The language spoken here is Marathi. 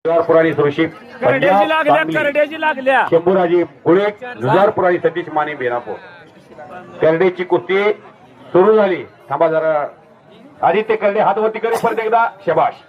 पुराणी सुरक्षित शंभूराजी पुढे जुजारपुराणी सतीश माने बेनापूर करडेची कुस्ती सुरू झाली. थांबा जरा. आदित्य करडे हात वरती करे परत एकदा. शबाश.